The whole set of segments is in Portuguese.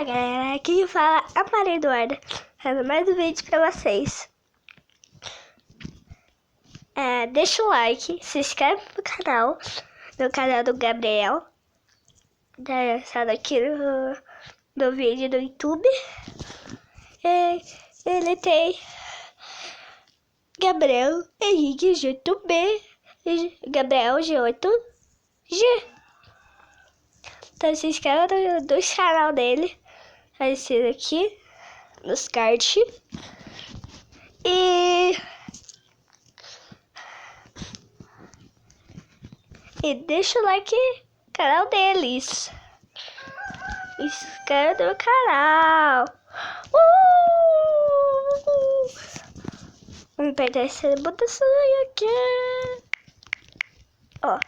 Galera, aqui fala a Maria Eduarda, fazendo mais um vídeo pra vocês. Deixa o like, se inscreve no canal do Gabriel, aqui no vídeo do YouTube. Ele tem Gabriel Henrique G8B, Gabriel G8G. Então se inscreva no canal dele, aparecido aqui nos cards. E deixa o like no canal deles. Inscreva no canal. Vamos perder essa botação aqui. Ó.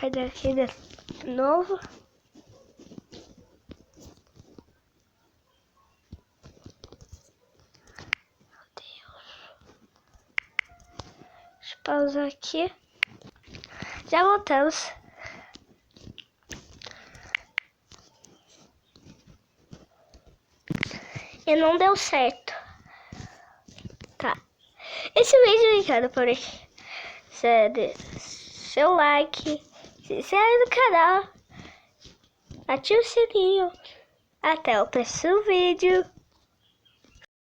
Perder aqui de novo. Meu Deus. Deixa eu pausar aqui. Já voltamos. E não deu certo. Tá. Esse vídeo, cara, por seu like, se inscreve no canal, ativa o sininho. Até o próximo vídeo.